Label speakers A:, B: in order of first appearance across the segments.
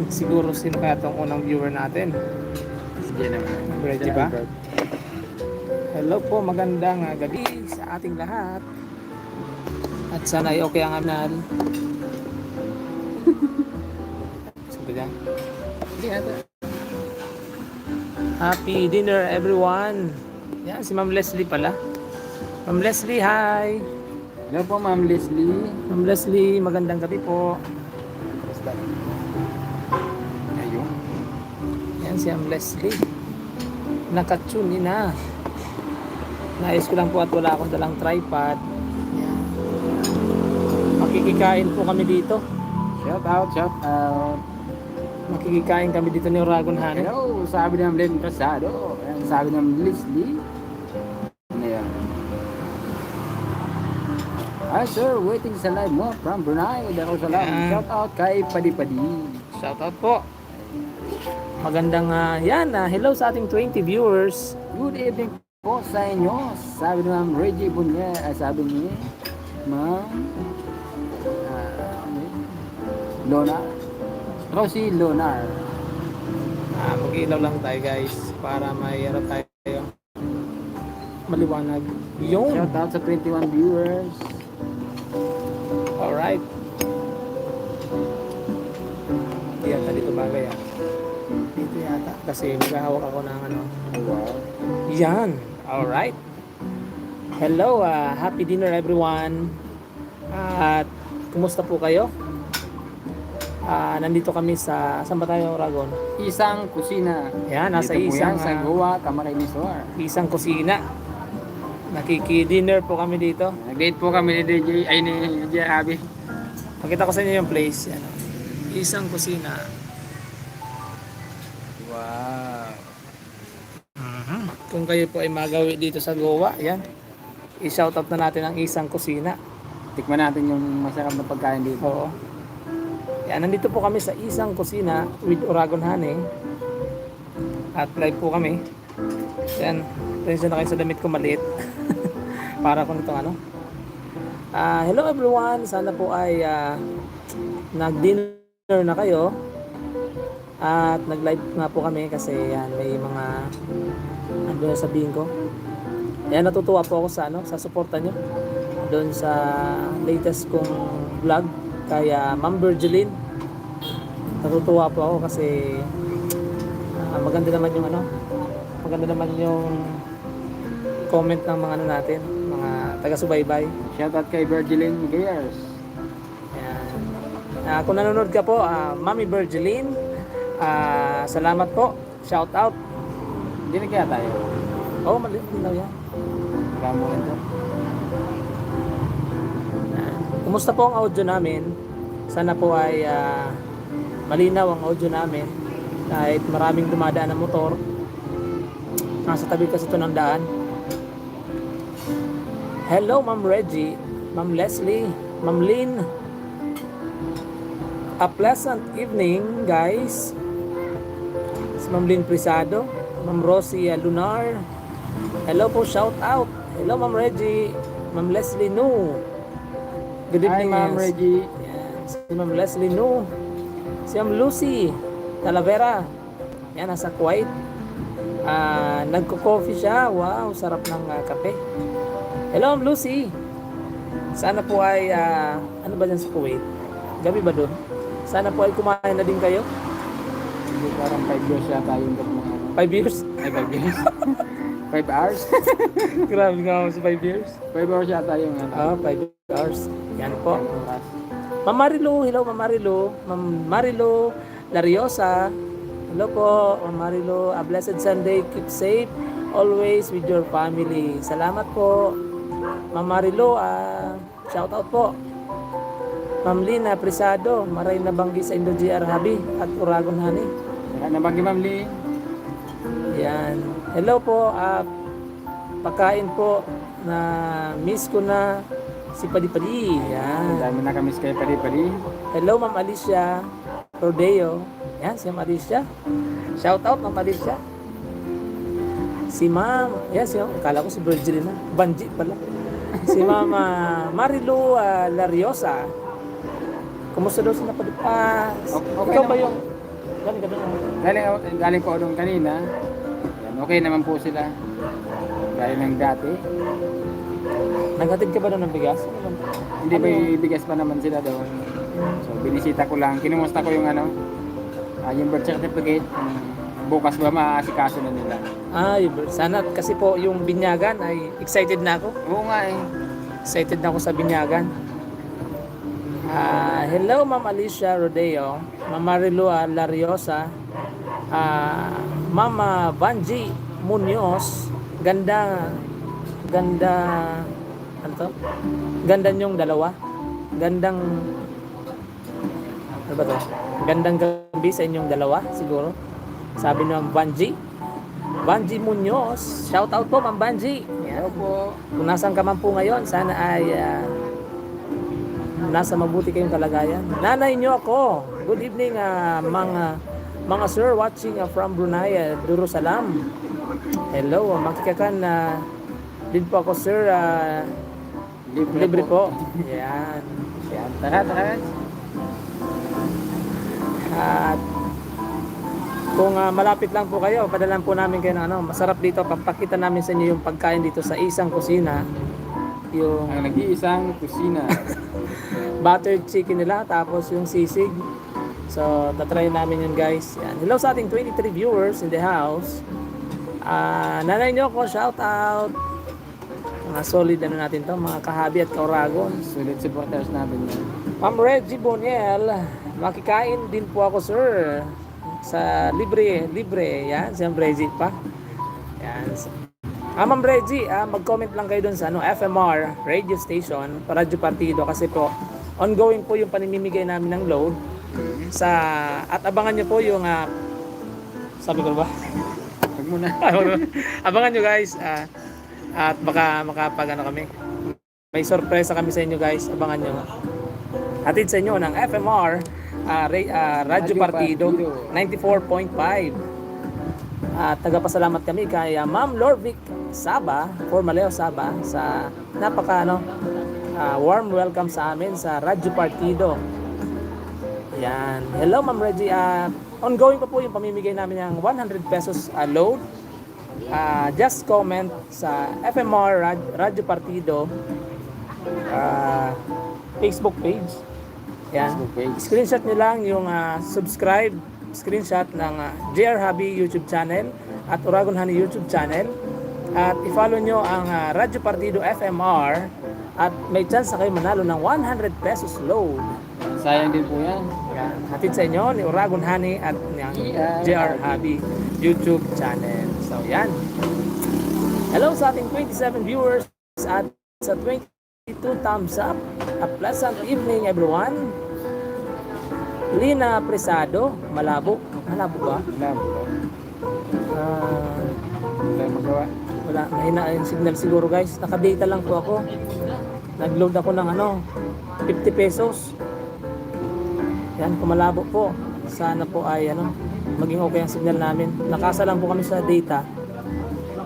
A: Siguro sino kaya itong unang viewer natin?
B: Sige naman.
A: Ready ba? Hello po, magandang gabi sa ating lahat. At sana ay okay ang anal. Sabi niya.
B: Sige ata.
A: Happy dinner everyone. Yan, si Ma'am Leslie pala. Ma'am Leslie, hi.
B: Hello po, Ma'am Leslie.
A: Ma'am Leslie, magandang gabi po.
B: Basta. Ayun.
A: Yan si Ma'am Leslie. Nakatune na. Nais ko lang po at wala akong dalang tripod. Yan. Makikikain po kami dito.
B: Shout out, shout out.
A: Makikikain kami dito ni Oragon Honey.
B: Hello, sabi ng Len Casado. Ayan, sabi ng Leslie. Ano yan? Hi sir, waiting sa live mo from Brunei. Darussalam.
A: Yan.
B: Shout out kay Padi Padi.
A: Shout out po. Magandang hello sa ating 20 viewers.
B: Good evening po sa inyo. Sabi ni Ma'am Reggie Bunye. Sabi ni Ma'am Lona. Rosie Lonar.
A: Mag-ilaw lang tayo guys para may harap tayo. Maliwanag. Yung.
B: Shout out sa 21 viewers.
A: Alright. Hindi yata dito bagay Dito yata. Kasi naghahawak ako ng ano.
B: Wow.
A: Yan. Alright. Hello. Happy dinner everyone. At kumusta po kayo? Nandito kami sa saan ba tayo, Oragon?
B: Isang kusina.
A: Yan, nasa
B: Dito po
A: isang
B: yan, sa Goa, Camarines Sur.
A: isang kusina. Nakiki-dinner po kami dito.
B: Nag-date po kami ni DJ, ay ni DJ Abby.
A: Pakita ko sa inyo yung place. Yan. Isang kusina.
B: Wow.
A: Kung kayo po ay magawi dito sa Goa, yan. I-shoutout na natin ang isang kusina.
B: Tikman natin yung masarap na pagkain dito.
A: Oo. Yan, nandito po kami sa isang kusina with Oragon Honey. At live po kami. Yan, attention na kayo sa damit ko maliit. Para ko nitong ano. Hello everyone, sana po ay nag-dinner na kayo. At nag-live nga po kami kasi yan, may mga ano na sabihin ko. Yan, natutuwa po ako sa sa suporta nyo doon sa latest kong vlog kay Ma'am Virgilin. Natutuwa po ako kasi maganda naman yung maganda naman yung comment ng mga natin, mga taga-subaybay.
B: Shout out kay Virgilin Gears.
A: Ayan. Kung nanonood ka po, Mami Virgilin, salamat po. Shout out.
B: Hindi na kaya tayo.
A: Oh, maliit din daw yan.
B: Kamo ito.
A: Kumusta po ang audio namin? Sana po ay malinaw ang audio namin kahit maraming dumadaan ng motor. Nasa tabi kasi ito ng daan. Hello Ma'am Reggie, Ma'am Leslie, Ma'am Lynn. A pleasant evening guys. Si Ma'am Lynn Prisado, Ma'am Rosie Lunar. Hello po, shout out. Hello Ma'am Reggie, Ma'am Leslie No. Good evening,
B: Hi, Ma'am Reggie.
A: Yan. Si Ma'am Leslie No. Si Ma'am Lucy Talavera. Yan, nasa Kuwait. Nagko-coffee siya. Wow, sarap ng kape. Hello, Ma'am Lucy. Sana po ay, ano ba dyan sa Kuwait? Gabi ba doon? Sana po ay kumain na din kayo.
B: Hindi, parang 5 years yata yung mga
A: 5 years?
B: ay 5 years. 5 hours?
A: Grabe nga ako sa 5 years.
B: 5 hours yata yung
A: 5 hours. Yan po.
B: oras.
A: Ma'am Marilu, hello Ma'am Marilu. Ma'am Marilu Lariosa. Hello po, Ma'am Marilu. A blessed Sunday. Keep safe always with your family. Salamat po. Ma'am Marilu, shout out po. Ma'am Lina Prisado, maray na banggi sa Indo GR Habi at Oragon Honey.
B: Nabanggi Ma'am Lee.
A: Yan. Hello po, pagkain po na miss ko na si Padi Padi.
B: Ang
A: Yan.
B: dami na kami kay Padi Padi.
A: Hello Ma'am Alicia Rodeo. Yan, si Ma'am Alicia. Shout out Ma'am Alicia. Si Ma'am, yes, akala ko si Virgil na. Banji pala. Si Ma'am Marilu Lariosa. Kumusta daw sila Padi?
B: Okay
A: Ikaw ba
B: naman
A: yung Galing ka doon.
B: Galing po doon kanina. Yan, okay naman po sila. Gaya ng dati.
A: Naghatid ka ba doon ng bigas?
B: Hindi pa ibigas pa naman sila doon. So binisita ko lang. Kinumusta ko yung yung birth certificate. Bukas ba maaasikaso na nila?
A: Sana kasi po yung binyagan ay excited na ako.
B: Oo nga eh.
A: Excited na ako sa binyagan. Hello Ma'am Alicia Rodeo, Ma'am Marilu Lariosa, Mama Vanji Munoz, ganda ano to? Ganda niyong dalawa. Gandang ano ba to? Gandang gabi sa inyong dalawa siguro. Sabi ni Ma'am Vanji Munoz. Shout out po Ma'am Vanji.
B: Hello po.
A: Kung nasan ka man po ngayon, sana ay nasa mabuti kayong kalagayan. Nanay nyo ako. Good evening mga sir watching from Brunei, Darussalam. Hello, makikakan din po ako sir. Libre po. Yan.
B: Yan. Tara.
A: At kung malapit lang po kayo, padalan po namin kayo ng masarap dito. Papakita namin sa inyo yung pagkain dito sa isang kusina. Yung
B: Ang nag-iisang kusina.
A: buttered chicken nila, tapos yung sisig. So, tatry namin yun guys. Yan. Hello sa ating 23 viewers in the house. Nanay nyo ako, shout out. Mga solid natin to, mga kahabi at kauragon.
B: Sulit supporters natin yan.
A: Ma'am Reggie Boniel, makikain din po ako sir. Sa libre. Yan, si Ma'am Reggie pa. Yan. Ma'am Reggie, mag-comment lang kayo dun sa FMR radio station, Radyo Partido, kasi po ongoing po yung panimimigay namin ng load at abangan nyo po yung sabi ko ba?
B: Huwag muna.
A: Abangan nyo guys at baka makapag kami. May sorpresa kami sa inyo guys, abangan nyo. Hatid sa inyo ng FMR Radyo Partido 94.5. Tagapasalamat kami kay Ma'am Lorvic Saba, Formaleo Saba, sa napaka warm welcome sa amin sa Radyo Partido. Yan. Hello Ma'am Reggie. Ongoing pa po yung pamimigay namin ng 100 pesos load. Just comment sa FMR Radyo Partido Facebook page. Yan.
B: Facebook page.
A: Screenshot nyo lang yung subscribe screenshot ng JR Hobby YouTube channel at Uragon Honey YouTube channel. At i-follow nyo ang Radyo Partido FMR at may chance na kayo manalo ng 100 pesos load.
B: Sayang din po yan.
A: Yan. Hatid sa inyo ni Uragon Honey at ng JR Hobby YouTube channel. So yan. Hello sa ating 27 viewers at sa 22 thumbs up. A pleasant evening everyone. Lina Presado, Malabo. Malabo ba?
B: Wala po. Wala magawa.
A: Wala, mahina yung signal siguro guys. Naka-data lang po ako. Nag-load ako ng 50 pesos. Yan, kumalabo po. Sana po ay maging okay ang signal namin. Nakasa lang po kami sa data.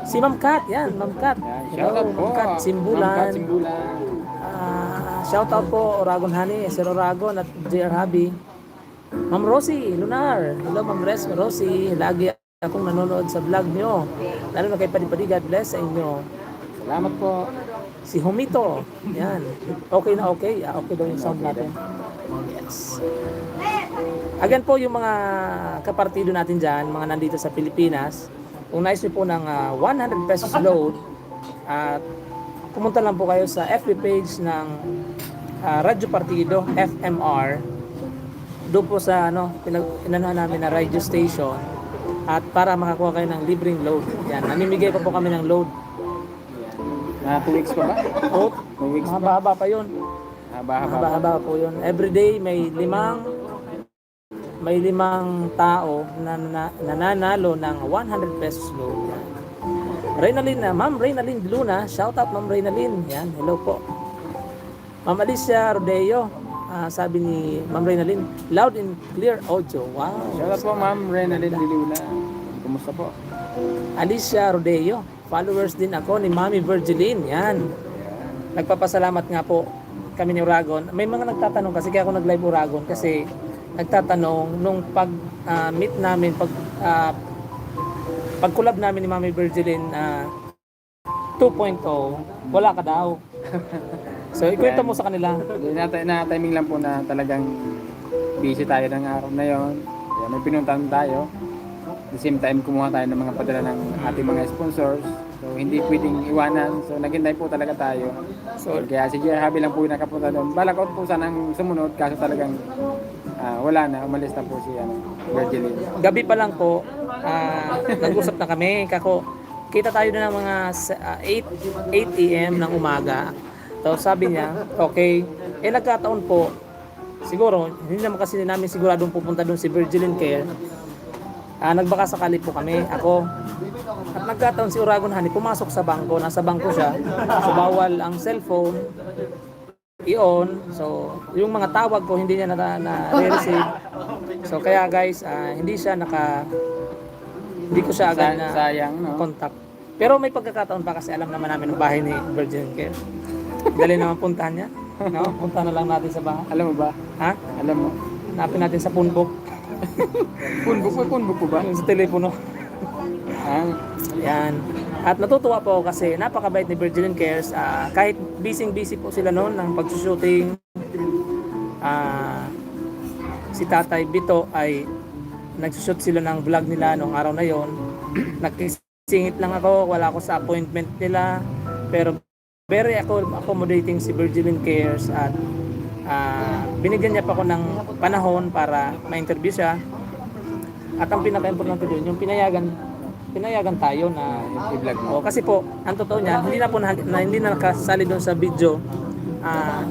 A: Si Ma'am Kat, yan, Ma'am Kat.
B: Shout out po.
A: Ma'am Kat Simbulan.
B: Ma'am Kat Simbulan.
A: Shout out po Uragon Honey, Sir Uragon at JR Hobby. Ma'am Rosie Lunar. Hello Ma'am Rosie. Lagi akong nanonood sa vlog nyo. Lalo na kay Padipadi, God bless sa inyo.
B: Salamat po.
A: Si Humito. Yan. Okay na okay. Okay daw yung sound natin. Yes. Again po yung mga kapartido natin dyan, mga nandito sa Pilipinas, kung nais nyo po ng 100 pesos load, at pumunta lang po kayo sa FB page ng Radyo Partido FMR. Doon po sa inanuhan namin na radio station, at para makakuha kayo ng libreng load. Yan, namimigay pa po kami ng load.
B: Na 2 weeks pa ba?
A: Oh,
B: 2 weeks pa?
A: mahaba pa yun.
B: Haba-haba.
A: Po yun. Everyday may limang tao na nananalo ng 100 pesos load. Yan. Ma'am Reynalyn Luna, shout out Ma'am Reynalyn. Yan, hello po. Ma'am Alicia Rodeo, sabi ni Ma'am Reynalyn, loud and clear audio. Wow.
B: Shout out po Ma'am Renalyn Diluna. Kumusta po?
A: Alicia Rodeo, followers din ako ni Mami Virgiline. Yan. Nagpapasalamat nga po kami ni Uragon. May mga nagtatanong kasi kaya ako nag-live Uragon kasi nagtatanong nung meet namin, pag collab namin ni Mami Virgilin 2.0, wala ka daw. So ikwento mo sa kanila.
B: Na-timing lang po na talagang busy tayo ng araw na yon. Kaya may pinuntahan tayo. At the same time, kumuha tayo ng mga padala ng ating mga sponsors. So hindi pwedeng iwanan. So naghintay po talaga tayo. So kaya si Jer Javi lang po yung nakapunta doon. Balak ko po sanang sumunod kaso talagang wala na. Umalis na po si Virgilin.
A: Gabi pa lang po, nag-usap na kami. Kita tayo na ng mga 8 a.m. ng umaga. So sabi niya, okay. Nagkataon po, siguro, hindi naman kasi namin siguradong pupunta doon si Virgilin Care. Nagbaka sakali po kami, ako. At nagkataon si Uragon Honey, pumasok sa bangko, nasa bangko siya. So bawal ang cellphone, i-on. So yung mga tawag ko, hindi niya na-receive. So kaya guys, hindi ko siya agad na
B: Sayang, no?
A: contact. Pero may pagkakataon pa kasi alam naman namin ang bahay ni Virgin Care. Dali naman puntahan niya. No? Punta na lang natin sa bahay.
B: Alam mo ba?
A: Ha?
B: Alam mo?
A: Hanapin natin sa punbok.
B: Punbuk po ba?
A: Sa telepono. Yan. At natutuwa po ako kasi napakabait ni Virgin Cares. Kahit busy po sila noon ng pag-shooting, si Tatay Bito ay nag-shoot sila ng vlog nila nung araw na yon. Singit lang ako, wala ako sa appointment nila, pero very accommodating si Virgilin Cares at binigyan niya pa ako ng panahon para ma-interview siya. At ang pinaka-importante doon, yung pinayagan tayo na
B: i-vlog mo.
A: kasi po, ang totoo niya, hindi na nakasali doon sa video.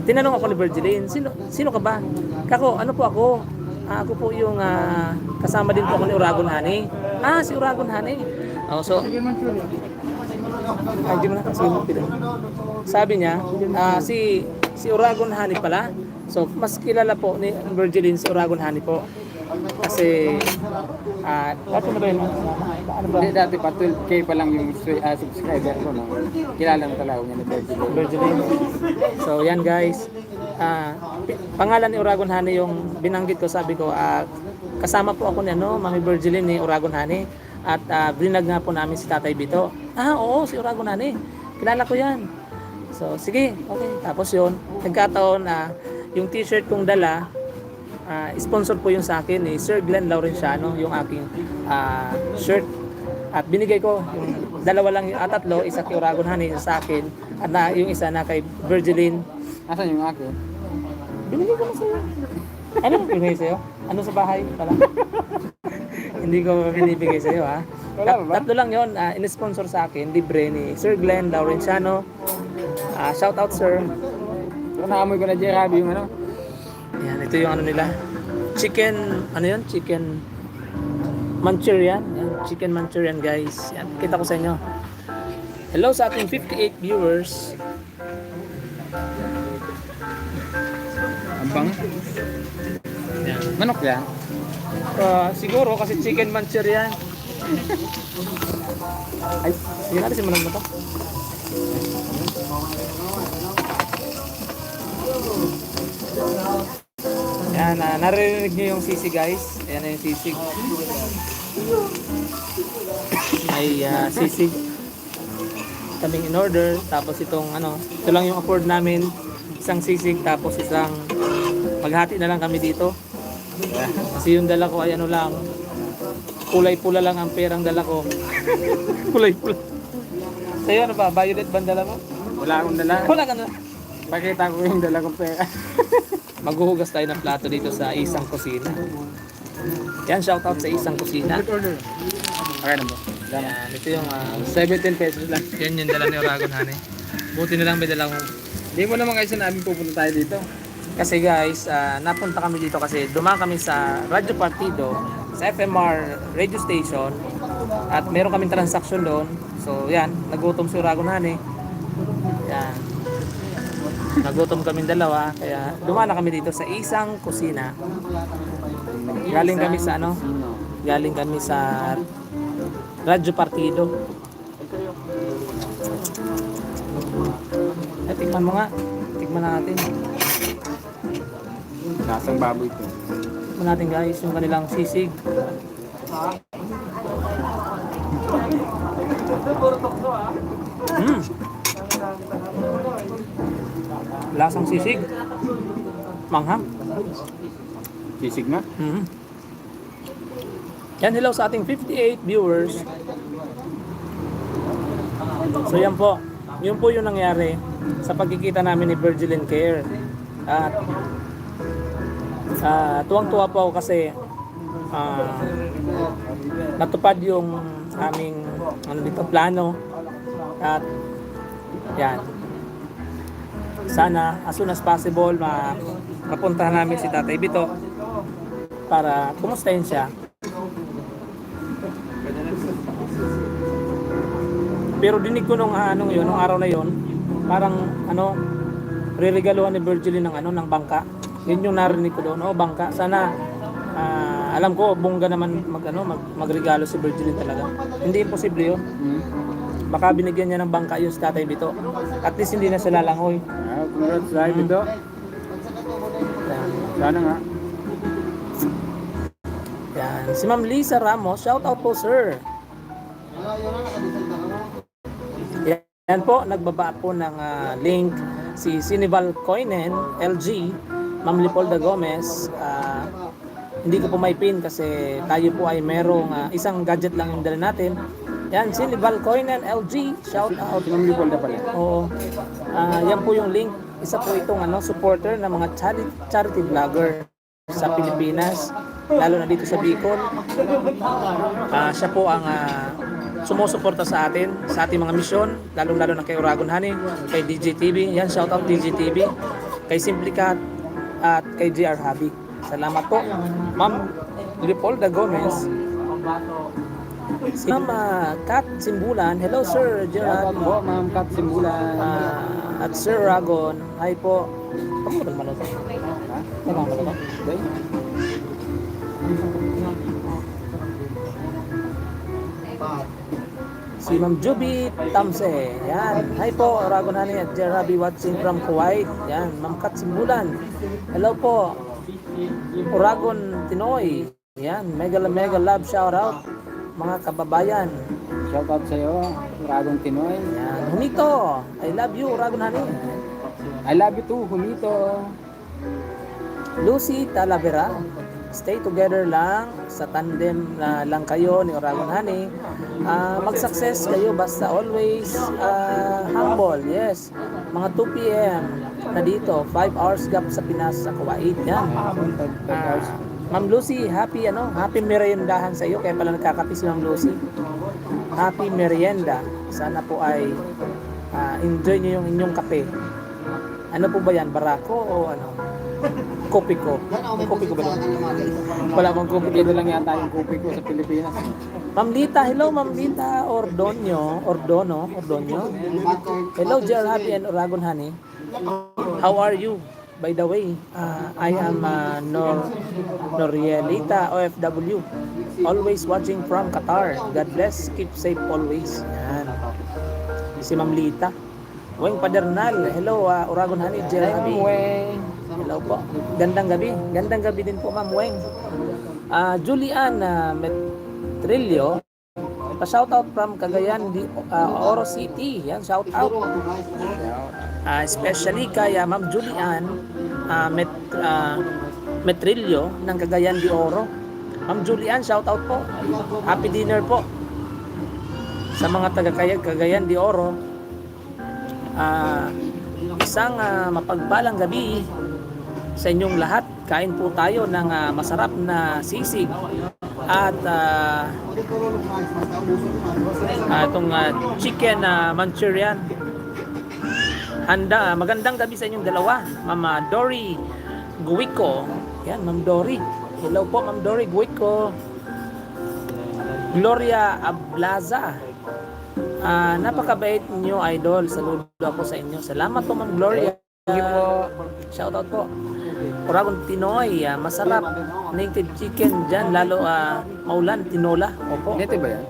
A: Tinanong ako ni Virgilin, sino ka ba? Kako, ano po ako? Ako po yung kasama din po ako ni Uragon Honey. Si Uragon Honey. So, hindi mo na kasi sabi niya, si Uragon Honey pala. So, mas kilala po ni Virgilin si Uragon Honey po. Kasi, ano ba yun? Ano ba?
B: Hindi, dati pa 12K pa lang yung subscriber ko, no? Kilala na talaga niya ni
A: Virgilin. So, yan guys. Pangalan ni Uragon Honey yung binanggit ko, sabi ko, kasama po ako ni Mami Virgilin ni Uragon Honey. At brinag nga po namin si Tatay Bito. Oo, si Uragon Honey. Kilala ko yan. So, sige, okay. Tapos yun, nagkataon yung t-shirt kong dala, sponsor po yung sa akin ni Sir Glenn Laurenciano, yung aking shirt. At binigay ko, yung dalawa lang, tatlo, isa kay Uragon Honey, isa sa akin, at yung isa na kay Virgilin.
B: Asan yung akin?
A: Binigay ko na sa'yo. Ano binigay sa'yo? Ano sa bahay pala? Hindi ko binibigay sa'yo, ha?
B: Wala ba?
A: Tatlo lang yun, in-sponsor sa akin, libre ni Sir Glenn Laurenciano. Shout out, sir.
B: So, naamoy ko na Jer Javi yung ano.
A: Yan, ito yung ano nila. Chicken, ano yun? Chicken Manchurian. Yan, chicken Manchurian, guys. Yan, kita ko sa inyo. Hello sa ating 58 viewers.
B: Ang bang?
A: Yan.
B: Manok yan?
A: Siguro kasi chicken Manchurian. Ay, sige natin simulan mo to. Yan, naririnig nyo yung sisig, guys. Ayan na yung sisig. May sisig kaming in order. Tapos itong ito lang yung afford namin. Isang sisig tapos isang maghati na lang kami dito. Kasi yung dala ko ay lang, kulay pula lang ang perang dala ko. Kulay pula. Sa'yo ano ba? Violet ba ang dala mo?
B: Wala akong dala.
A: Wala ka na.
B: Pakita ko yung dala kong pera.
A: Maghuhugas tayo ng plato dito sa Isang Kusina. Yan, shoutout sa Isang Kusina.
B: Order. Okay na ba?
A: Yan, ito yung
B: 17 pesos lang.
A: yan yung dala ni Uragon Honey. Buti na lang may dala kong.
B: Hindi mo naman kayo sinabi pupunta tayo dito.
A: Kasi guys, napunta kami dito kasi dumaan kami sa Radyo Partido, sa FMR radio station, at meron kaming transaction doon. So yan, nagutom si Uragon Honey. Yan. Nagutom kaming dalawa, kaya dumaan na kami dito sa Isang Kusina. Galing kami sa Galing kami sa Radyo Partido. Tikman mo nga. Tikman natin.
B: Lasang baboy ito.
A: Tikman natin guys yung kanilang sisig. Mm. Lasang sisig. Manghang.
B: Sisig na.
A: Mm. Yan, hello sa ating 58 viewers. So yan po. Yun po yung nangyari sa pagkikita namin ni Virgilin Care. At tuwang-tuwa po ako kasi natupad yung aming plano. At yan. Sana as soon as possible mapuntahan namin si Tatay Bito para kumustahin siya. Pero dinig ko nung araw na yon, parang reregaluhan ni Virgilin ng bangka. Yun yung narinig ko doon, bangka. Sana alam ko bongga naman magregalo si Virgilin talaga. Hindi imposible yun. Baka binigyan niya ng bangka yung si Tatay Bito. At least hindi na sila langoy.
B: Congrats Tatay Bito. Sana nga.
A: Yan. Si Ma'am Lisa Ramos, shout out po sir. Yan po, nagbaba po ng link si Sinival Koinen, LG, Ma'am Lipolda Gomez. Hindi ko po may pin kasi tayo po ay merong isang gadget lang yung dala natin. Yan, Sinival Koinen, LG, shout out.
B: Ma'am Lipolda pala.
A: Oo. Yan po yung link. Isa po itong supporter ng mga charity vlogger sa Pilipinas, lalo na dito sa Bicol. Siya po ang sumusuporta sa atin, sa ating mga misyon, lalo na kay Uragon Honey, kay DJ TV. Yan, shout out DJ TV, kay Simplicat at kay JR Hobby. Salamat po. Ma'am Lipolda Gomez. Si Ma'am Kat Simbulan, hello Sir Gerard.
B: Po, Ma'am Kat Simbulan.
A: At Sir Ragon, hi po. Pagkakal mo na ito. Pagkakal mo na ito. Si Ma'am Juby Tamse. Yan. Hi po, Ragon Honey at Jerabi watching from Kuwait. Yan, Ma'am Kat Simbulan. Hello po. Uragon Tinoy. Yan, mega love shout out mga kababayan.
B: Shout out sa iyo, Uragon Tinoy.
A: Yan, Humito. I love you, Uragon Honey.
B: I love you too, Humito.
A: Lucy Talavera. Stay together lang, sa tandem na lang kayo ni Uragon Honey. Mag-success kayo basta always humble. Yes. Mga 2 p.m. na dito, 5 hours gap sa Pinas sa Kuwait. Yan. Ma'am Lucy, happy meriendahan sa iyo. Kaya pala nagkakape si Ma'am Lucy. Happy merienda. Sana po ay enjoy niyo yung inyong kape. Ano po ba yan? Barako o ano? Kopi ko. Kopi ko ba doon? Wala bang kopi
B: Dito
A: dito
B: lang yata yung kopi ko sa Pilipinas.
A: Ma'am Lita, hello Ma'am Lita Ordono. Hello JR Happy and Uragon Honey. How are you? By the way, I am Norielita OFW. Always watching from Qatar. God bless. Keep safe always. Yan. Si Ma'am Lita. Weng Padernal. Hello Uragon Honey, JR Happy. Hello po. Gandang gabi. Gandang gabi din po Ma'am Weng. Julian Metrillo. Pa-shoutout from Cagayan de Oro City. Yan, shoutout. Especially kay Ma'am Julian Metrillo ng Cagayan de Oro. Ma'am Julian, shoutout po. Happy dinner po sa mga taga Cagayan de Oro. Isang mapagpalang gabi sa inyong lahat. Kain po tayo ng masarap na sisig at itong chicken Manchurian. Magandang gabi sa inyong dalawa, Mama Dory Guico. Yan, Ma'am Dory. Hello po, Ma'am Dory Guico. Gloria Ablaza. Napakabait niyo, idol. Saludo ako sa inyo. Salamat po, Ma'am Gloria. Shoutout po. Uragon Tinoy, masarap native chicken dyan, lalo maulan, tinola. Opo.
B: Dito ba yan?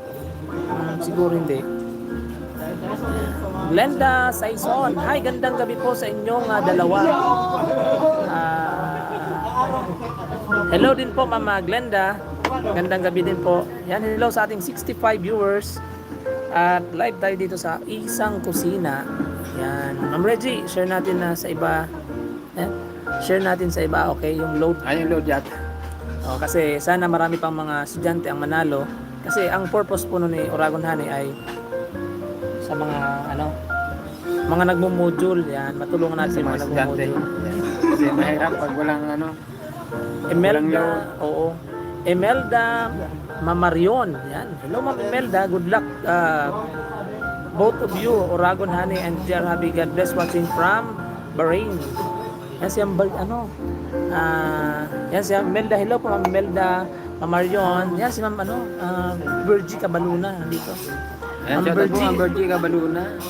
A: Siguro hindi. Glenda Saison, hi, gandang gabi po sa inyong dalawa. Hello din po Mama Glenda. Gandang gabi din po. Yan, hello sa ating 65 viewers. At live tayo dito sa Isang Kusina. Yan. Ma'am Reggie, share natin na sa iba. Share natin sa iba, okay? Yung load.
B: Ayun load yat.
A: Kasi sana marami pang mga estudyante ang manalo. Kasi ang purpose po nun ni Oragon Honey ay sa mga mga nagmo-module. Yan, matulungan natin yung mga nagmo-module.
B: Kasi mahirap pag walang
A: Imelda, oo. Imelda Mamarion. Yan. Hello Ma'am Imelda, good luck both of you, Oragon Honey and Dear Happy. God bless watching from Bahrain. Yan si yan si Imelda. Hello po Ma'am Imelda Mamarion. Yan si Ma'am Virgie Cabaluna nandito.
B: Ma'am Virgie Cabaluna.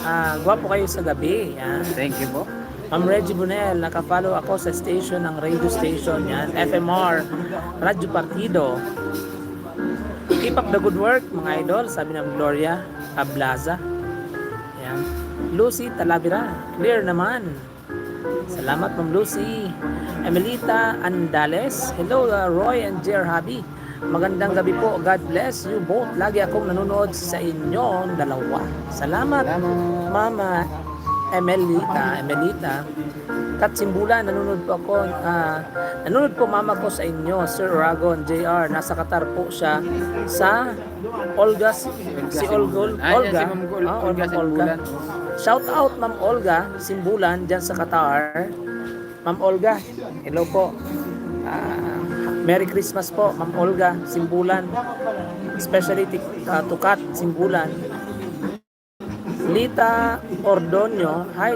A: Gwapo kayo sa gabi. Yan.
B: Thank you po.
A: Ma'am Reggie Bunel, nakafollow ako sa station ng radio station. Yan, FMR, Radyo Partido. Keep up the good work, mga idol, sabi ng Gloria Ablaza. Yan. Lucy Talavera, clear naman. Salamat, Ma'am Lucy. Emelita Andales, hello Roy and Jer Habi. Magandang gabi po, God bless you both. Lagi akong nanonood sa inyong dalawa. Salamat. Mama Emelita. Kat Simbulan, nanonood po ako. Nanonood po mama ko sa inyo, Sir Oragon, JR. Nasa Qatar po siya sa Olga. Olga. Olga. Shout out Ma'am Olga Simbulan dyan sa Qatar. Ma'am Olga, hello po. Merry Christmas po, Ma'am Olga Simbulan. Especially to Kat Simbulan. Lita Ordonio, hi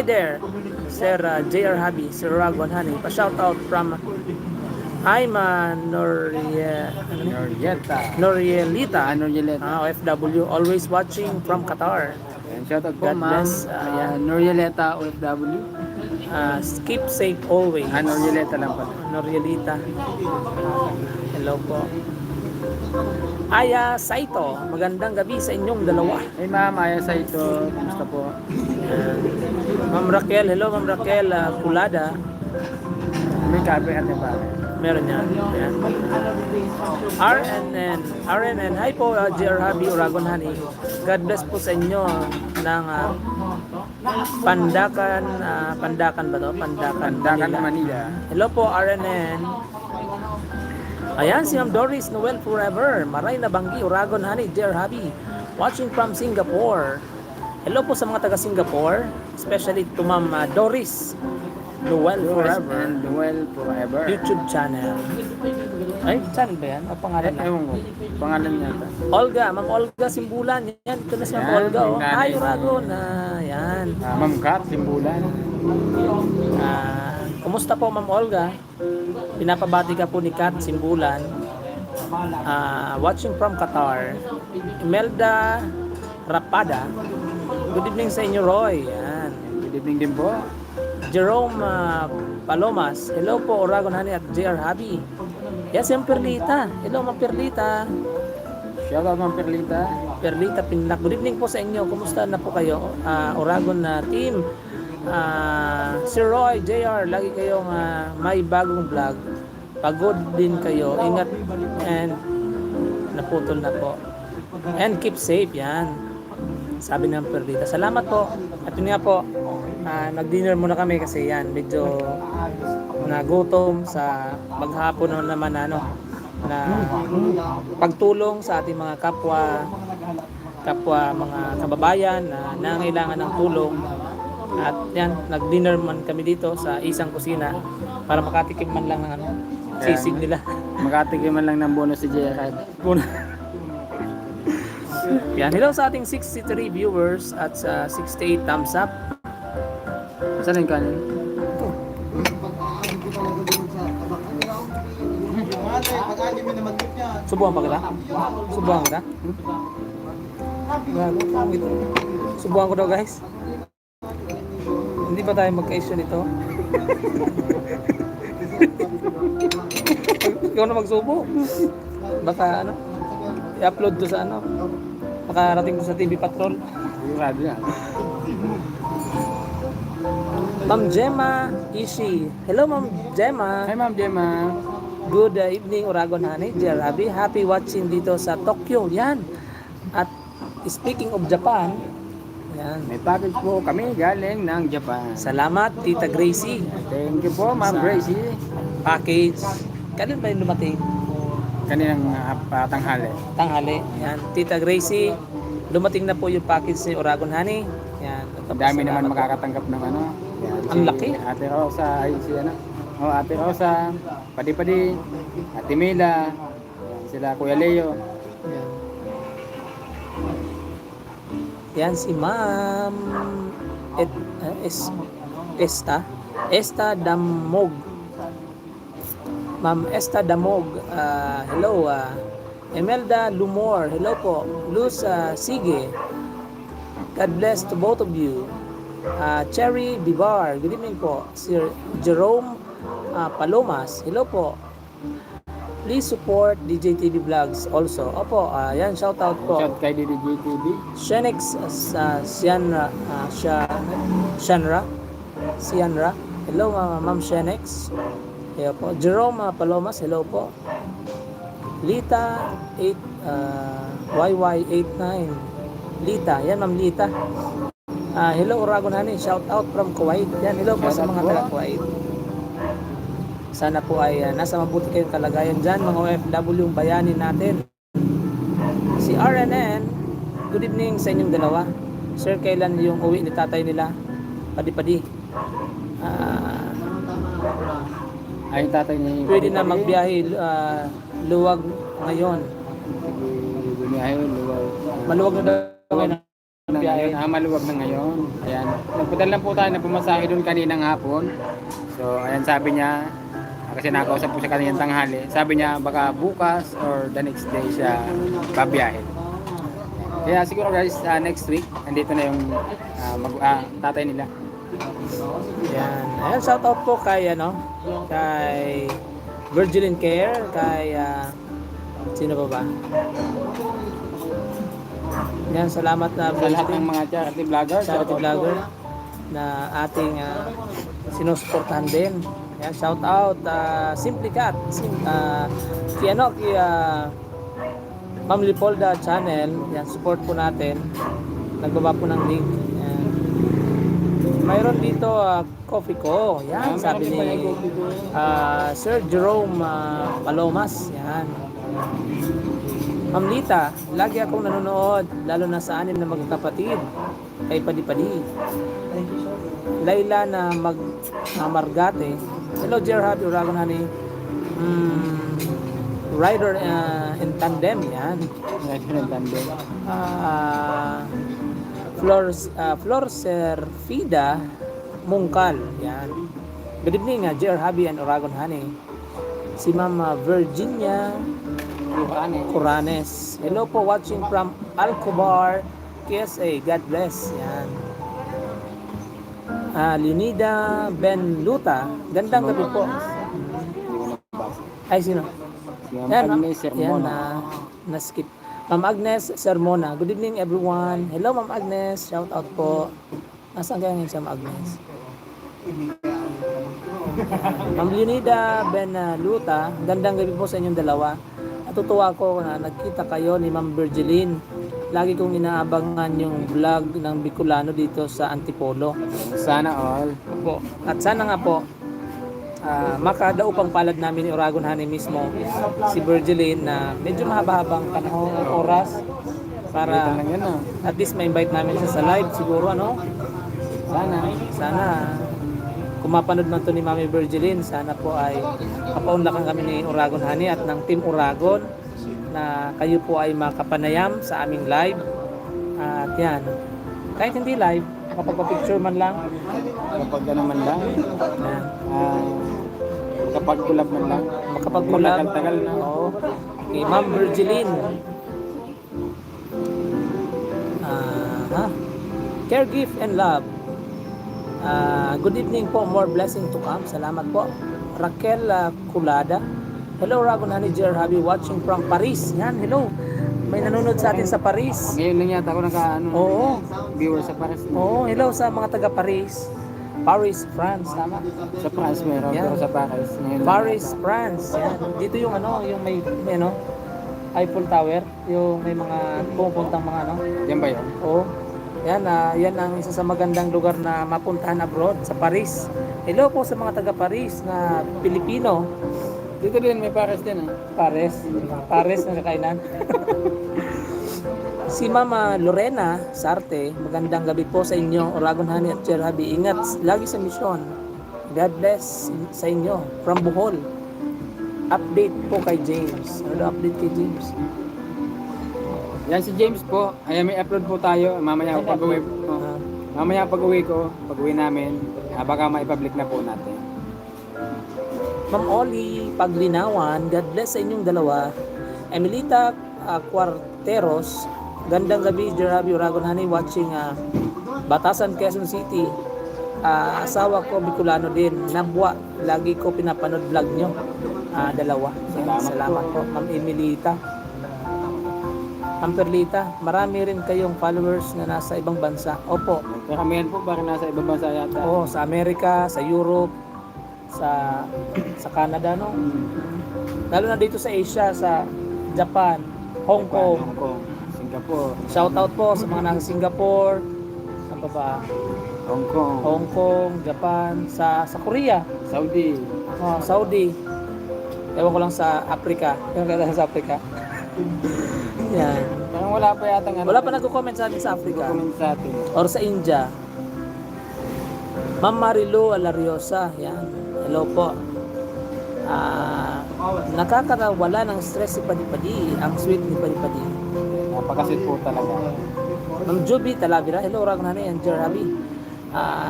A: there, Sir J.R. Habi, Sir Oragon Honey. Pa-shout out from Norielita, OFW, always watching from Qatar.
B: And shout out po
A: God bless.
B: Norieleta OFW.
A: Keep safe always.
B: Norieleta lang pala.
A: Norielita. Hello po. Aya Saito, magandang gabi sa inyong dalawa.
B: Hey ma'am, Aya Saito, kumusta po?
A: Ma'am Raquel, hello Ma'am Raquel Kulada.
B: May kape natin ba?
A: Meron yan. Ayan. RNN, hi po JR Habi, Oragon Honey. God bless po sa inyo ng Pandakan ba to? Pandakan
B: Manila.
A: Hello po RNN. Ayan si Ma'am Doris Noel Forever, Maray na Banggi, Oragon Honey, Dear Habi, watching from Singapore. Hello po sa mga taga Singapore, especially to Ma'am Doris Noel Forever.
B: Noel Forever.
A: YouTube channel. Ay, channel ba yan? O pangalan na?
B: Ewan ko. Pangalan niya ito.
A: Olga, Ma'am Olga Simbulan. Yan, ito na si Ma'am
B: Yan,
A: Olga. Oh.
B: yung nanay.
A: Hi, Oragon. Yan.
B: Ma'am Kat, Simbulan.
A: Kumusta po Ma'am Olga? Pinapabati ka po ni Kat Simbulan. Watching from Qatar. Imelda Rapada. Good evening sa inyo, Roy. Yan.
B: Good evening din po.
A: Jerome Palomas. Hello po, Oragon Honey at JR Habi. Yes, yung Perlita. Hello, Ma'am Perlita.
B: Shout out Ma'am Perlita.
A: Perlita Pinlac. Good evening po sa inyo. Kumusta na po kayo? Oragon na team. Sir Roy, JR, lagi kayong may bagong vlog. Pagod din kayo. Ingat and naputol na po. And keep safe, yan. Sabi ng Perlita. Salamat po. At yun nga po, nag-dinner muna kami kasi yan, medyo nagutom sa maghapon naman na pagtulong sa ating mga kapwa mga kababayan na nangailangan ng tulong. At yan, nag-dinner man kami dito sa Isang Kusina para makatikim man lang ng sisig nila.
B: Makatikim man lang ng bonus si J.R.
A: Yan, hello sa ating 63 viewers at sa 68 thumbs up.
B: Saan yung kanin?
A: Subuhan pa kita? Subuhan kita? Subuhan ko daw guys. Hindi ba tayo magka-issue nito? Ikaw na magsubo. Baka i-upload to sa makarating to sa TV Patrol.
B: Grabe yan.
A: Ma'am Gemma Ishi. Hello, Ma'am Gemma.
B: Hi Ma'am Gemma.
A: Good evening, Uragon Honey. Dear Abby, happy watching dito sa Tokyo. Yan. At speaking of Japan, yan.
B: May package po kami galing ng Japan.
A: Salamat, Tita Gracie.
B: Thank you po Ma'am
A: Sa-
B: Gracie.
A: Package. Kailan ba yung dumating?
B: Kaninang tanghali.
A: Tanghali. Yan. Tita Gracie, dumating na po yung package ni Uragon Honey. Yan.
B: Ang dami naman makakatanggap ng ano. Yan,
A: Ang laki.
B: Ate Rosa, ay si ano. Oh, Ate Rosa, Padi-Padi, Ate Mila, sila Kuya Leo.
A: Yan. Yan si Ma'am Esta Damog. Ma'am Esta Damog. Hello. Emelda Lumor. Hello po. Luz Sige. God bless to both of you. Cherry Bibar. Good evening po. Sir Jerome Palomas. Hello po. Please support DJ TV Vlogs also. Opo, yan, shout out po.
B: Shout kay DDGTV.
A: Shenix Sianra. Sianra. Hello, Ma'am Shenix. Hello po. Jerome Palomas. Hello po. Lita 8 YY89. Lita. Yan, Ma'am Lita. Hello, Uragon Honey. Shout out from Kuwait. Yan, hello po sa
B: Shout out
A: mga
B: po.
A: taga Kuwait. Sana po ay nasa mabuti kayong kalagayan dyan, mga OFW yung bayanin natin. Si RNN, good evening sa inyong dalawa. Sir, kailan yung uwi ni tatay nila? Padi-padi.
B: Ay, tatay ni
A: Pwede na magbiyahe luwag ngayon.
B: Bumiyahe, luwag.
A: Maluwag na daw ngayon ang biyahe.
B: Maluwag na ngayon. Ayan. Nagpadala lang po tayo na pumasahe doon kaninang hapon. So, ayan sabi niya, kasi nakausap po sa kanyang tanghali. Sabi niya baka bukas or the next day siya babiyahe. Kaya siguro guys, next week, nandito na yung tatay nila.
A: Yan. Ayan, shout out po kay kay Virgilin Care, kay sino pa ba? Yan, salamat na
B: Sa lahat ng mga charity vlogger.
A: charity vlogger na ating sinusuportahan din. Yan, shout out Simply Cat. Kay Ma'am Lipolda channel. Yan, support po natin. Nagbaba po ng link. Yan. Mayroon dito coffee ko. Yan, sabi ni Sir Jerome Palomas. Yan. Ma'am Lita, lagi akong nanonood, lalo na sa anim na magkapatid kay Padi-Padi. Layla na Margate. Hello, dear Happy Uragon Honey. Rider in tandem, yan. Flor Fida Mungkal, yan. Good evening, dear Happy and Uragon Honey. Si Mama Virginia Curanes. Hello po, watching from Alcobar, KSA. God bless. Yan. Leonida Benluta. Gandang gabi po. Ay, sino? Yan, yan na-skip. Ma'am Agnes Sermona. Good evening everyone. Hello Ma'am Agnes. Shout out po. Nasaan kaya ngayon si Ma'am Agnes? Ma'am Leonida Benluta. Gandang gabi po sa inyong dalawa. Natutuwa ko na nagkita kayo ni Ma'am Virgiline. Lagi kong inaabangan yung vlog ng Bicolano dito sa Antipolo.
B: Sana all.
A: Po. At sana nga po, makadaupang palad namin ni Uragon Honey mismo, si Virgiline, na medyo mahaba-habang panahon oras para
B: Lang yan,
A: at least ma-invite namin siya sa live siguro, ano? Sana kung mapanood man to ni Mami Virgiline, sana po ay kapaunlakan kami ni Uragon Honey at ng Team Uragon na kayo po ay makapanayam sa aming live. At yan, kahit hindi live, makapagpa-picture man lang.
B: Kapag ano man lang.
A: Yan.
B: Kapag kulab man lang.
A: Makapag-collab.
B: Tagal na.
A: Oo. Kay Ma'am Virgiline. Care, gift, and love. Good evening po. More blessing to come. Salamat po. Raquel Culada. Hello, Uragon Honey, dear Happy, watching from Paris. Yan, hello. May nanonood sa atin sa Paris.
B: Ngayon lang yata ako
A: Oo.
B: viewer sa Paris.
A: Oo, hello sa mga taga Paris. Paris, France, tama?
B: Sa France meron,
A: Yan.
B: pero sa Paris. Ngayon lang
A: Paris,
B: yata.
A: France. Yan. Dito yung ano, yung may ano, Eiffel Tower, yung may mga pumupuntang mga ano.
B: Yan ba yun?
A: Oo. Yan, yan ang isa sa magandang lugar na mapuntahan abroad, sa Paris. Hello po sa mga taga Paris na Pilipino.
B: Dito din, may Paris din ah.
A: Paris na kakainan. Si Mama Lorena Sarte, magandang gabi po sa inyo, Oragon Honey at Jer Habi. Ingat lagi sa misyon. God bless sa inyo from Bohol. Update po kay James. Ano update kay James?
B: Yan si James po. Ayan, may upload po tayo. Mamaya pag-uwi.
A: Ah,
B: Mamaya pag-uwi namin, baka maipublic na po natin.
A: Ma'am Oli Paglinawan, God bless sa inyong dalawa. Emilita Cuarteros, gandang gabi, Jerabi Oragon Honey, watching Batasan, Quezon City. Asawa ko, Bicolano din. Nabwa, lagi ko pinapanood vlog nyo. Dalawa. Salamat po, Ma'am Emilita. Ma'am Perlita, marami rin kayong followers na nasa ibang bansa. Opo,
B: Karamihan po, baka nasa ibang bansa yata.
A: oo, sa Amerika, sa Europe, sa Canada, no? Lalo na dito sa Asia, sa Japan, Hong Kong.
B: Hong Kong, Singapore,
A: Shout out po sa mga nasa Singapore, saan pa ba?
B: Hong Kong,
A: Hong Kong, Japan, sa Korea,
B: Saudi.
A: Saudi. Ewan ko lang sa Africa. Ewan ko lang sa Africa. Yan.
B: Parang wala pa yata nga.
A: Wala pa nagko-comment sa atin sa Africa.
B: Comment sa atin.
A: Or sa India. Ma'am Marilu Alariosa. Yan. Hello po. Nakakawala ng stress si Padi-Padi. Ang sweet ni Padi-Padi.
B: Napakasit po talaga.
A: Ma'am Juby Talavera. Hello, Oragon Honey and Jer Habi.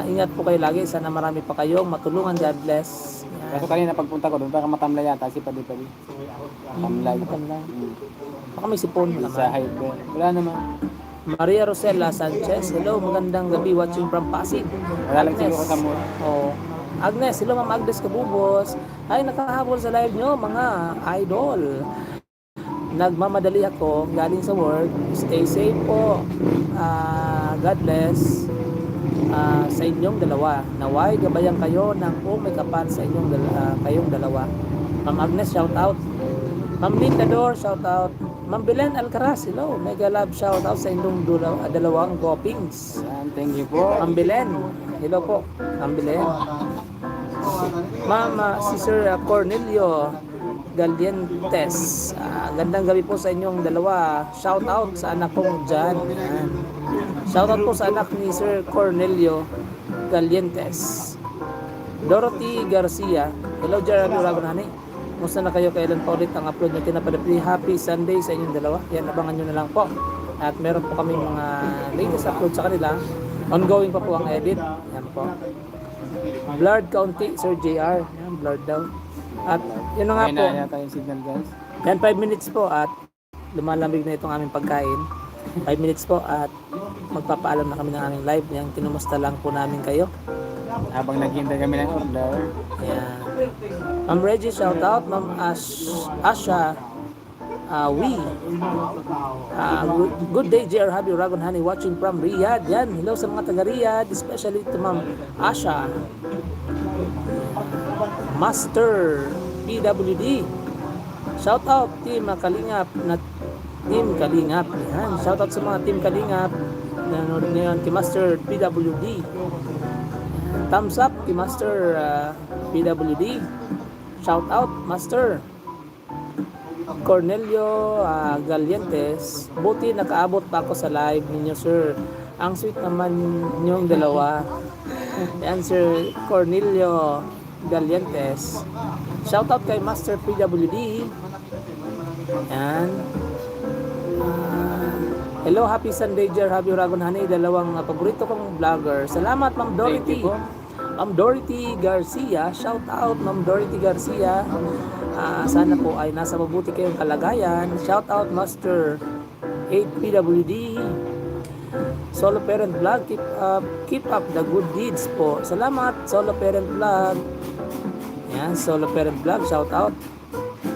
A: Ingat po kayo lagi. Sana marami pa kayong matulungan. God bless. Yan.
B: Kaso kanina pagpunta ko doon, baka matamlay yata si Padi-Padi. Matamlay.
A: Matamlay.
B: Hmm.
A: Baka may sipon mo
B: Sa
A: naman.
B: highway. Wala naman.
A: Maria Rosella Sanchez. Hello, magandang gabi. Watching from Pasig.
B: Wala lang siguro sa mura.
A: Oh. Agnes, hello Ma'am Agnes Kabubos. Ay, nakahabol sa live nyo, mga idol. Nagmamadali ako, galing sa work. Stay safe po. God bless sa inyong dalawa. Naway, gabayan kayo ng kung may kapan sa kayong dalawa. Ma'am Agnes, shout out. Ma'am Lindador, shout out. Ma'am Belen Alcaraz, hello. Mega love shout out sa inyong dalawang copings.
B: Yan, thank you po.
A: Ma'am Belen, hello po. Ma'am Belen. Ma'am, si Sir Cornelio Galientes. Gandang gabi po sa inyong dalawa. Shout out sa anak kong Jan. Yan. Shout out po sa anak ni Sir Cornelio Galientes. Dorothy Garcia. Hello, Jeremy Oragon Honey. Musta na kayo? Kailan pa ulit ang upload nyo? Kinapadapli. Happy Sunday sa inyong dalawa. Yan, abangan nyo na lang po. At meron po kami mga latest upload sa kanila. Ongoing pa po ang edit. Yan po. Blurred County, Sir JR. Yan, blurred daw. At yun na nga
B: Ayun
A: po.
B: na yata yung signal, guys.
A: Yan, 5 minutes po at lumalamig na itong aming pagkain. 5 minutes po at magpapaalam na kami ng aming live. Yan, kinumusta lang po namin kayo.
B: Habang naghihintay kami ng order.
A: Yan. Ma'am Reggie, shout out. Ma'am Asha, good day, JR Habi Oragon Honey, watching from Riyadh. Yan, hello sa mga taga Riyadh, especially to Ma'am Asha. Master PWD. Shout out Team Kalingap na Team Kalingap. Yan, shout out sa mga Team Kalingap. Nanonood ngayon kay Master PWD. Thumbs up kay Master PWD. Shout out Master Cornelio Galientes. Buti nakaabot pa ako sa live ninyo, sir. Ang sweet naman ninyong dalawa. Yan, Sir Cornelio Galientes. Shout out kay Master PWD. Yan. Hello, happy Sunday, Jer Habi Oragon Honey. Dalawang paborito kong vlogger. Salamat, Ma'am Dorothy.
B: Thank you po.
A: Ma'am Dorothy Garcia. Shout out, Ma'am Dorothy Garcia. Sana po ay nasa mabuti kayong kalagayan. Shout out, Master 8PWD. Solo Parent Vlog. Keep up the good deeds po. Salamat, Solo Parent Vlog. Yan, Solo Parent Vlog. Shout out.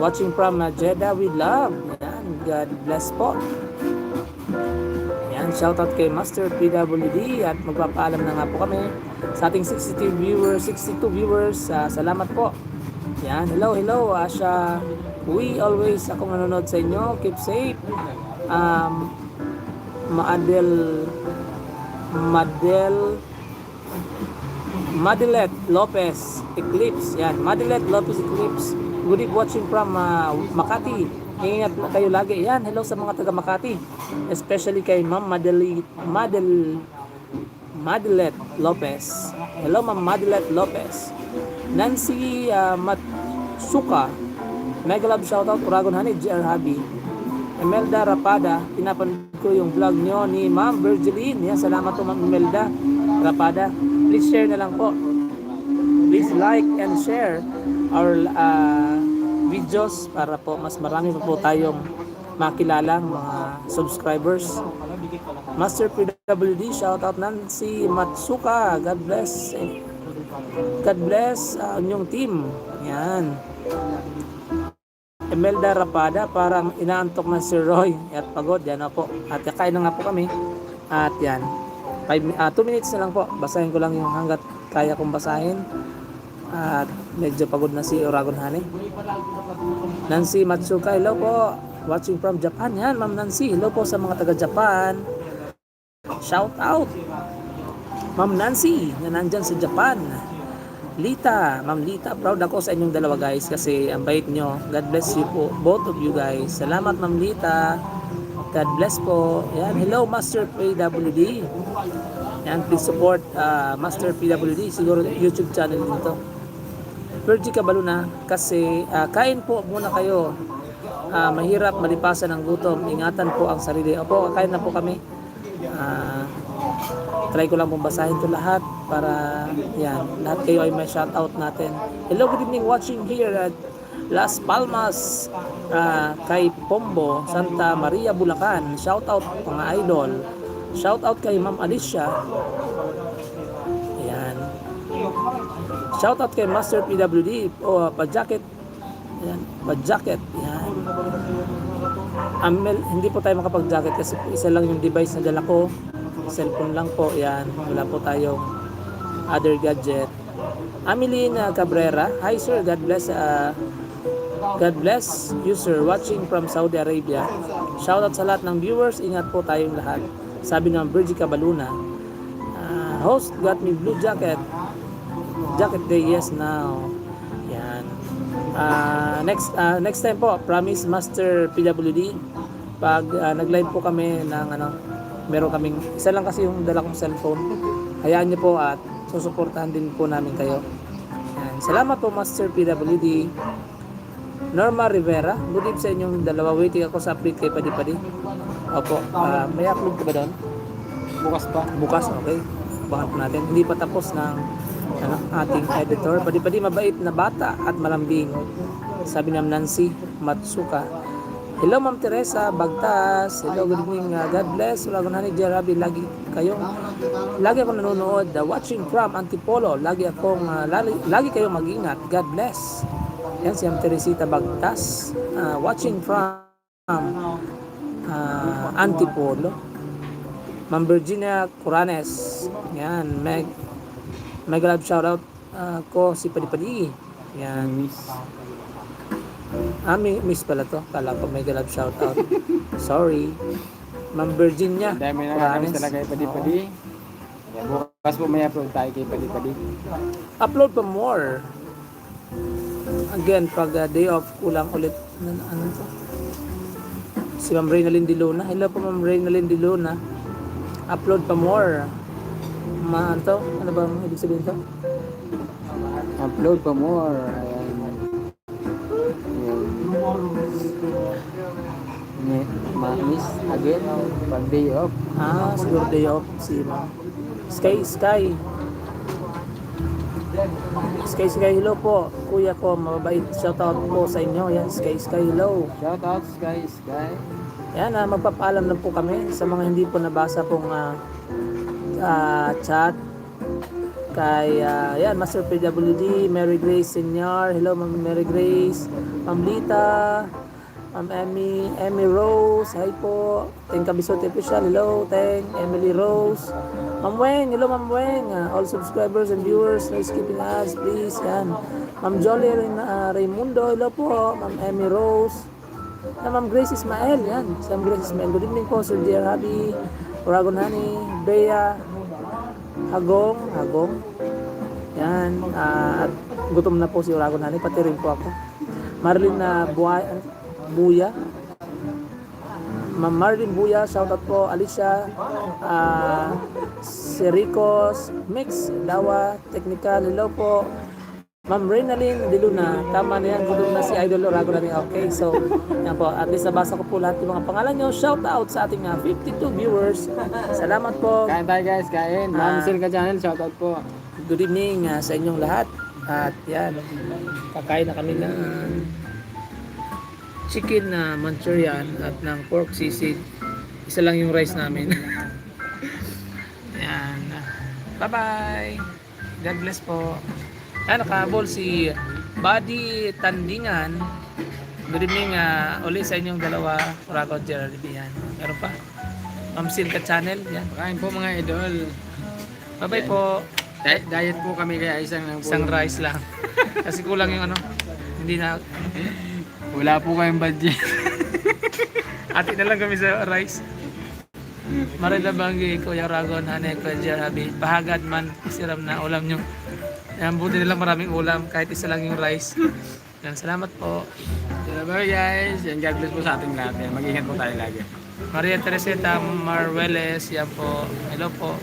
A: Watching from Jeddah with love. Yan, God bless po. Yan, shoutout kay Master PWD at magpapaalam na nga po kami sa ating 62 viewers. Salamat po. Yan, hello Asha. We always akong nanonood sa inyo. Keep safe. Madelet Lopez Eclipse. Yan, Madelet Lopez Eclipse. Good evening watching from Makati. Ingat po kayo lagi. Yan, hello sa mga taga Makati. Especially kay Ma'am Madelet Lopez. Hello Ma'am Madelet Lopez. Nancy Matsuka. Mega love shoutout Uragon Honey GR Habi. Imelda Rapada, pinapanood ko yung vlog nyo ni Ma'am Virgiline. Yan, salamat po Ma'am Imelda Rapada. Please share na lang po. Please like and share our videos para po mas marami pa po tayong makilalang mga subscribers. Master PWD, shoutout Nancy Matsuka. God bless. God bless inyong team. Yan. Imelda Rapada, parang inaantok na si Roy at pagod. Yan na po. At kakain na nga po kami. At yan. 2 minutes na lang po. Basahin ko lang yung hanggat kaya kong basahin. At medyo pagod na si Uragon Honey. Nancy Matsuka, hello po. Watching from Japan. Yan, Ma'am Nancy. Hello po sa mga taga Japan. Shout out. Ma'am Nancy na nandyan sa Japan. Lita, Ma'am Lita, proud ako sa inyong dalawa guys kasi ang bait nyo. God bless you po, both of you guys. Salamat Ma'am Lita. God bless po. Yan, hello Master PWD. Yan, please support Master PWD. Siguro YouTube channel nito. Virgie Cabaluna, kasi kain po muna kayo. Mahirap malipasan ng gutom. Ingatan po ang sarili. Opo, kain na po kami. Try ko lang pong basahin to lahat para yan, lahat kayo ay may shoutout natin. Hello, good evening watching here at Las Palmas, kay Pombo, Santa Maria, Bulacan. Shoutout mga idol. Shoutout kay Ma'am Alicia. Ayan. Shoutout kay Master PWD o pa-jacket. Ayan, pa-jacket. Ayan. Hindi po tayo makapag-jacket kasi isa lang yung device na dala ko. Cellphone lang po, yan. Wala po tayong other gadget. Ameline Cabrera, hi sir, God bless you sir, watching from Saudi Arabia. Shoutout sa lahat ng viewers, ingat po tayong lahat. Sabi ng Virgie Cabaluna. Host got me blue jacket. Jacket day, yes now. Yan. Next time po, promise Master PWD, pag nag-live po kami ng meron kaming, isa lang kasi yung dala kong cellphone. Hayaan niyo po at susuportahan din po namin kayo. Yan. Salamat po Master PWD. Norma Rivera, good evening sa inyong dalawa. Waiting ako sa update kay Padi-Padi. Opo, may upload ka ba doon?
B: Bukas pa.
A: Bukas, okay. Bakan po natin. Hindi pa tapos ng ating editor. Padi-Padi, mabait na bata at malambing. Sabi ng Nancy Matsuka. Hello Ma'am Teresa Bagtas. Hello, good evening. God bless. Uragon Honey Jarabi. Lagi akong nanonood. Watching from Antipolo. Lagi kayong mag-ingat. God bless. Yan si Ma'am Teresita Bagtas. Watching from Antipolo. Ma'am Virginia Curanes. Yan. Mega love shoutout ko si Padi-Padi. Yan. Miss pala to. Kala ko may galab shoutout. Sorry. Ma'am Virginia.
B: Dami na nakakamiss talaga kay Padi-Padi. Bukas po may upload tayo kay Padi-Padi.
A: Upload pa more. Again, pag day off, kulang ulit. Ano to? Si Ma'am Reynalyn Diluna. Hello po Ma'am Reynalyn Diluna. Upload pa more. Ano ba ang ibig sabihin to?
B: Upload pa more. Miss again pag day off.
A: Siguro day off si Ma'am Sky. Hello po. Kuya ko, mababait. Shoutout po sa inyo. Yan, Sky, hello.
B: Shoutout Sky.
A: Yan, magpapaalam lang po kami sa mga hindi po nabasa pong chat. Kay, yan, Master PWD, Mary Grace Senior. Hello, Ma'am Mary Grace. Ma'am Lita. Ma'am Emmy Rose, hi po. Teng Kabisote Official, hello. Teng Emily Rose. Ma'am Weng, hello Ma'am Weng. All subscribers and viewers, no skipping ads, please. Yan. Ma'am Jolie Raimundo, hello po. Ma'am Emmy Rose. Ma'am Grace Ismael, yan. Si Ma'am Grace Ismael. Good evening po, Sir Dear Habi, Oragon Honey, Bea, Hagong. Yan. At gutom na po si Oragon Honey, pati rin po ako. Marlene Buya. Ma'am Marlene Buya, shoutout po. Alicia, Sericos, Mix, Dawa, Technical, hello po. Ma'am Reynalyn Diluna, tama na yan, gutom na si Idol Oragon Honey. Okay, so, yan po. At least nabasa ko po lahat yung mga pangalan nyo. Shoutout sa ating 52 viewers. Salamat po.
B: Kain tayo guys, kain. Ma'am Silka Channel, shoutout po.
A: Good evening sa inyong lahat. At yan, kakain na kami ng chicken na Manchurian at ng pork sisig. Isa lang yung rice namin. Yan. Bye-bye. God bless po. Yan, nakahabol si Buddy Tandingan. Good evening ulit sa inyong dalawa. Oragon Gerald yan. Meron pa. Ma'am Silka Channel. Yan.
B: Kain po mga idol.
A: Bye-bye po.
B: Diet po kami kaya isang lang po.
A: Isang rice lang. Kasi kulang yung ano. Hindi na.
B: Wala po kayong budget.
A: Ati na lang kami sa rice. Marila Banggi, Kuya Oragon, Hane, Kuya Jerabi. Pahagad man, siram na ulam nyo. Yan, buti nilang maraming ulam kahit isa lang yung rice. Yan, salamat po.
B: Bye guys. And God bless po sa ating lahat. Yan, mag-ingat po tayo lagi.
A: Maria Teresita Marweles, yan po. Hello po.